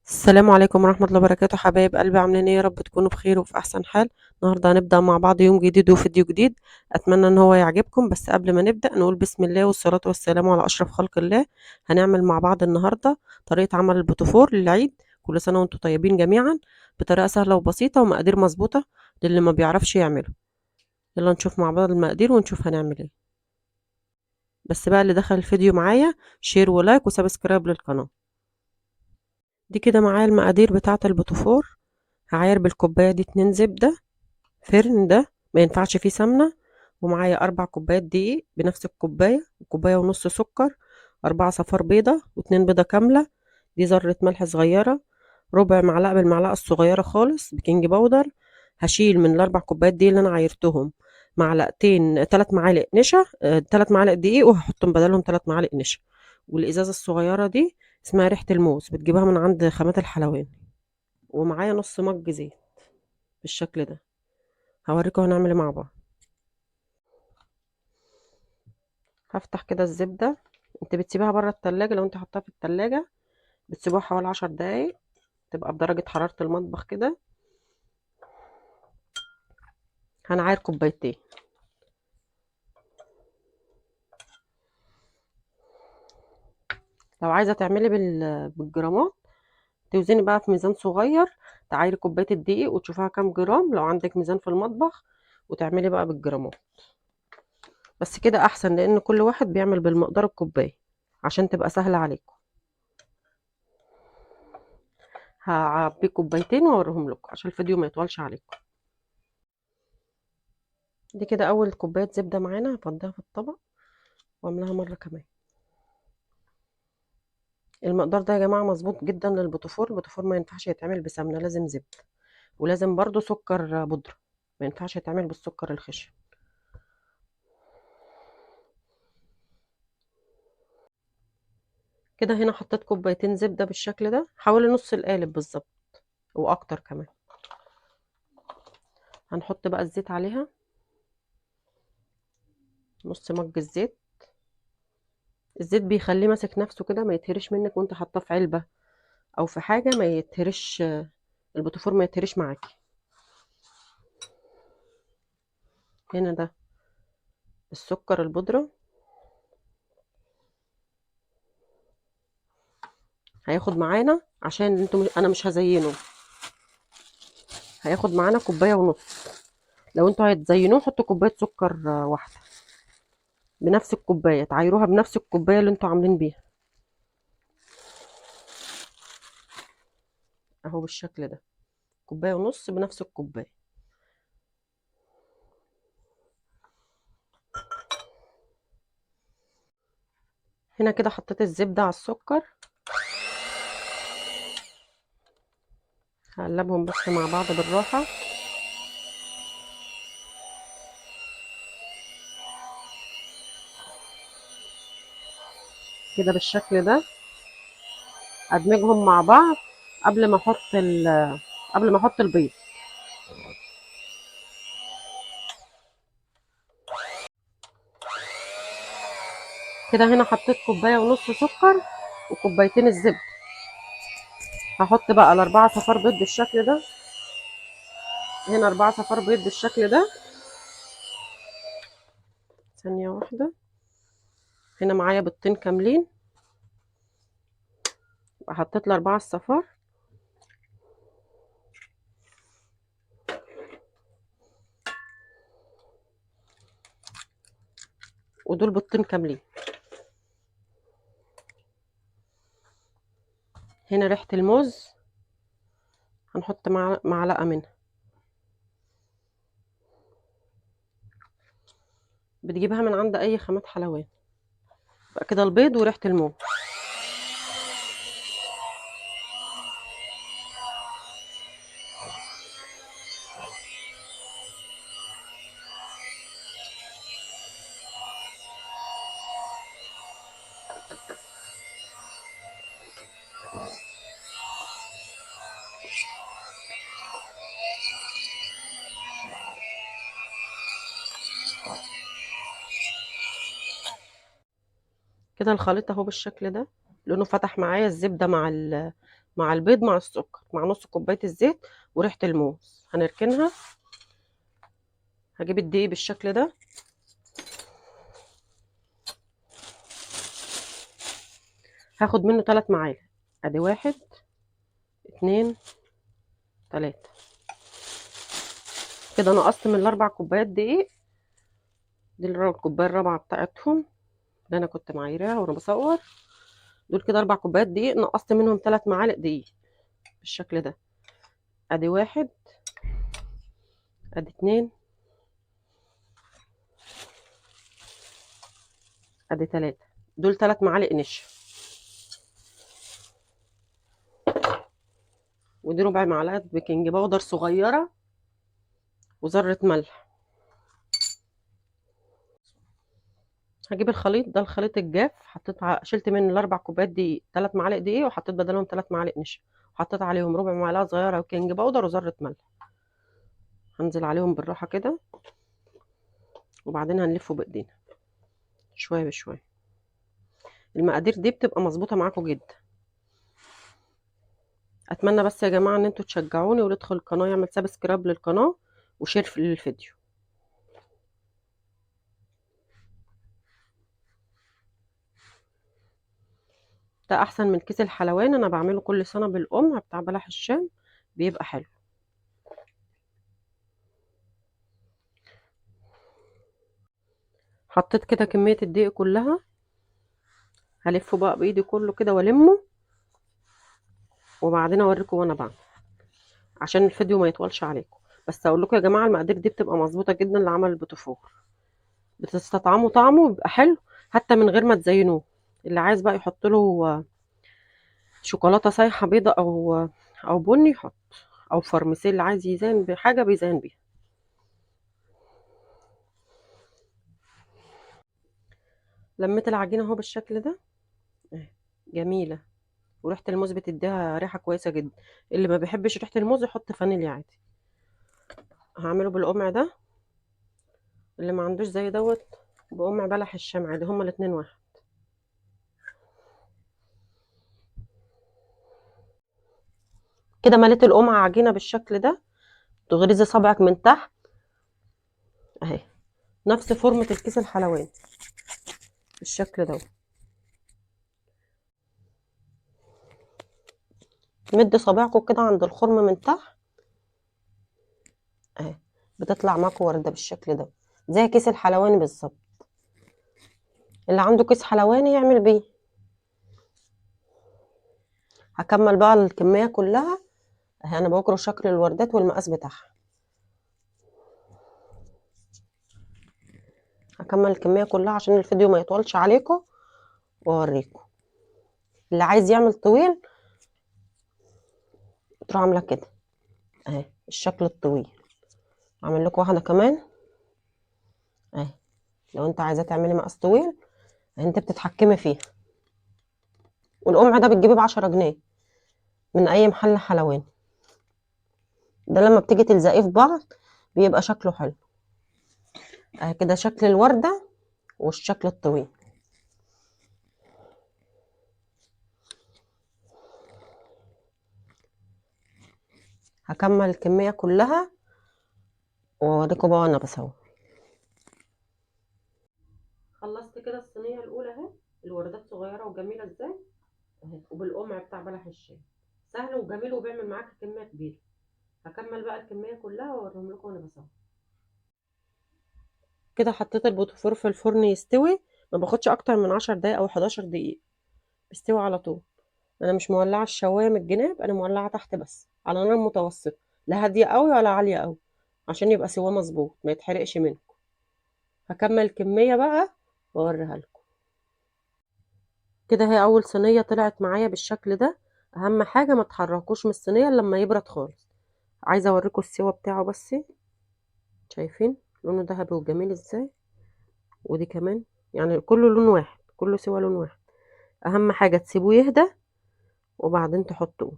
السلام عليكم ورحمة الله وبركاته، حبايب قلبي، عاملين ايه؟ يا رب تكونوا بخير وفي احسن حال. النهارده هنبدأ مع بعض يوم جديد وفيديو جديد. اتمنى ان هو يعجبكم، بس قبل ما نبدأ نقول بسم الله والصلاة والسلام على اشرف خلق الله. هنعمل مع بعض النهارده طريقة عمل البوتفور للعيد. كل سنة وانتم طيبين جميعا، بطريقة سهلة وبسيطة ومقادير مظبوطة للي ما بيعرفش يعمله. يلا نشوف مع بعض المقادير ونشوف هنعمل ايه. بس بقى اللي دخل الفيديو معايا شير ولايك وسبسكرايب للقناة. دي كده معايا المقادير بتاعة البوتفور. هعاير بالكوباية دي 2 زبدة فرن، ده ما ينفعش فيه سمنة. ومعايا 4 كوبايات دقيق بنفس الكوباية، وكوباية ونص سكر، 4 صفار بيضة و2 بيضة كاملة. دي ذرة ملح صغيرة، ربع معلقة بالمعلقة الصغيرة خالص بيكنج باودر. هشيل من ال4 كوبايات دي اللي أنا عايرتهم معلقتين 3 معالق نشا، 3 معالق دقيق، وهحطهم بدلهم 3 معالق نشا. والإزازة الصغيرة دي اسمها ريحة الموز، بتجيبها من عند خامات الحلواني. ومعايا نص مج زيت بالشكل ده. هوريكم هنعمل ايه مع بعض. هفتح كده الزبدة. انت بتسيبها بره التلاجة، لو انت حطها في التلاجة بتسيبوها حوالي 10 دقايق، تبقى بدرجة حرارة المطبخ كده. هنعاير كوبايتين. لو عايزة تعملي بالجرامات، توزني بقى في ميزان صغير، تعايري كوباية الدقيق وتشوفها كام جرام لو عندك ميزان في المطبخ، وتعملي بقى بالجرامات. بس كده احسن، لان كل واحد بيعمل بالمقدار الكوباية عشان تبقى سهلة عليكم. هعبي كوبايتين واوريهم لكم عشان الفيديو ما يطولش عليكم. دي كده اول كوبايه زبده معانا، هفضيها في الطبق واعملها مره كمان. المقدار ده يا جماعه مظبوط جدا للبوتفور. البوتفور ما ينفعش يتعمل بسمنه، لازم زبده. ولازم برضو سكر بودره، ما ينفعش يتعمل بالسكر الخشن. كده هنا حطيت كوبايتين زبده بالشكل ده، حوالي نص القالب بالظبط واكتر كمان. هنحط بقى الزيت عليها، نص مج الزيت. الزيت بيخليه ماسك نفسه كده، ما يتهرش منك وانت حاطاه في علبه او في حاجه، ما يتهرش البوتفور، ما يتهرش معاكي. هنا ده السكر البودره، هياخد معانا عشان انتوا انا مش هزينه، هياخد معانا كوبايه ونص. لو انتوا هتزينوه حطوا كوبايه سكر واحده بنفس الكوبايه، تعايروها بنفس الكوبايه اللي انتوا عاملين بيها اهو بالشكل ده، كوبايه ونص بنفس الكوبايه. هنا كده حطيت الزبده على السكر، هقلبهم بس مع بعض بالراحه كده بالشكل ده. ادمجهم مع بعض قبل ما احط قبل ما احط البيض. كده هنا حطيت كوبايه ونص سكر وكوبايتين الزبده. هحط بقى ال4 صفار بيض بالشكل ده. هنا 4 صفار بيض بالشكل ده. ثانية واحدة. هنا معايا بيضتين كاملين، حطيت ال4 الصفار. ودول بيضتين كاملين. هنا ريحة الموز، هنحط معلقة منها. بتجيبها من عند أي خامات حلواني. بقى كده البيض وريحة الموز. كده الخليط اهو بالشكل ده، لونه فتح معايا الزبدة مع مع البيض مع السكر مع نص كوبايه الزيت وريحه الموز. هنركنها. هجيب الدقيق بالشكل ده، هاخد منه 3 معالق. ادي 1 2 3. كده نقصت من ال4 كوبايات دقيق. دي الكوبايه الرابعه بتاعتهم اللي انا كنت معايراها وانا بصور. دول كده 4 كوبايات دقيق، نقصت منهم 3 معالق دقيق بالشكل ده. ادي 1 ادي 2 ادي 3. دول 3 معالق نشا. ودي ربع معلقه بيكنج باودر صغيره وذره ملح. هجيب الخليط ده، الخليط الجاف، شلت من ال4 كوبايات دقيق 3 معالق دقيق وحطيت بدلهم 3 معالق نشا، وحطيت عليهم ربع معلقه صغيره بيكنج باودر وذره ملح. هنزل عليهم بالراحه كده وبعدين هنلفه بايدينا شويه بشويه. المقادير دي بتبقى مظبوطه معاكم جدا. اتمنى بس يا جماعه ان انتوا تشجعوني واللي يدخل القناه يعمل سبسكرايب للقناه وشير للفيديو. ده احسن من كيس الحلواني، انا بعمله كل سنه بالقمع بتاع بلح الشام، بيبقى حلو. حطيت كده كميه الدقيق كلها، هلفه بقى بايدي كله كده والمه وبعدين اوريكم وانا بعمل عشان الفيديو ما يطولش عليكم. بس اقول لكم يا جماعه المقادير دي بتبقى مظبوطه جدا لعمل البوتفور، بتستطعموا طعمه بيبقى حلو حتى من غير ما تزينوه. اللي عايز بقى يحط له شوكولاته سايحه بيضه او بني يحط، او فرمسيل اللي عايز يزين بحاجه بيزين بيها. لميت العجينه اهو بالشكل ده اهي، جميله، وريحه الموز بتديها ريحه كويسه جدا. اللي ما بيحبش ريحه الموز يحط فانيليا عادي. هعمله بالقمع ده، اللي ما عندوش زي دوت بقمع بلح الشام عادي، هما الاتنين واحد. كده مليت القمع عجينه بالشكل ده، تغرزي صبعك من تحت اهي، نفس فورمه الكيس الحلواني بالشكل ده. مد صباعكم كده عند الخرم من تحت اهي، بتطلع معاكم ورده بالشكل ده زي كيس الحلواني بالظبط. اللي عنده كيس حلواني يعمل بيه. هكمل بقى الكميه كلها اهي، انا بكره شكل الوردات والمقاس بتاعها. هكمل الكميه كلها عشان الفيديو ما يطولش عليكم واوريكم. اللي عايز يعمل طويل تروح عامله كده اهي الشكل الطويل. اعمل لكم واحده كمان اهي. لو انت عايزه تعملي مقاس طويل انت بتتحكمي فيها. والقمع ده بتجيبيه ب10 جنيه من اي محل حلواني. ده لما بتيجي تلزقيه في بعض بيبقى شكله حلو اهي كده، شكل الورده والشكل الطويل. هكمل الكميه كلها واوريكم بقى وانا بسوي. خلصت كده الصينيه الاولى اهي، الوردات صغيره وجميله ازاي اهي، وبالقمع بتاع بلح الشام، سهل وجميل وبيعمل معاك كميه كبيره. هكمل بقى الكميه كلها واوريهم لكم وانا بسوي. كده حطيت البوتفور في الفرن يستوي، ما باخدش اكتر من 10 دقايق او 11 دقيقه، بيستوي على طول. انا مش مولعه الشوايه من الجناب، انا مولعه تحت بس على نار متوسطه، لا هاديه قوي ولا عاليه قوي، عشان يبقى سواه مظبوط ما يتحرقش منكم. هكمل الكميه بقى واوريها لكم. كده هي اول صينيه طلعت معايا بالشكل ده. اهم حاجه ما تحركوش من الصينيه إلا لما يبرد خالص. عايزه اوريكم السوا بتاعه بس. شايفين لونه ذهبي وجميل ازاي؟ ودي كمان يعني كله لون واحد، كله سوا لون واحد. اهم حاجه تسيبوه يهدى وبعدين تحطوه.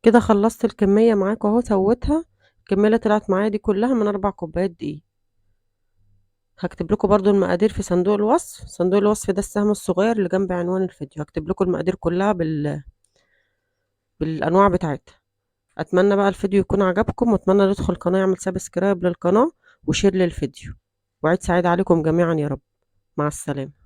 كده خلصت الكميه معاكم اهو، سويتها. الكميه اللي طلعت معايا دي كلها من 4 كوبايات دقيق. هكتب لكم برضو المقادير في صندوق الوصف. صندوق الوصف ده السهم الصغير اللي جنب عنوان الفيديو، هكتب لكم المقادير كلها بالانواع بتاعتها. اتمنى بقى الفيديو يكون عجبكم، واتمنى اللي يدخل القناه يعمل سبسكرايب للقناه وشير للفيديو، وعيد سعيد عليكم جميعا يا رب. مع السلامه.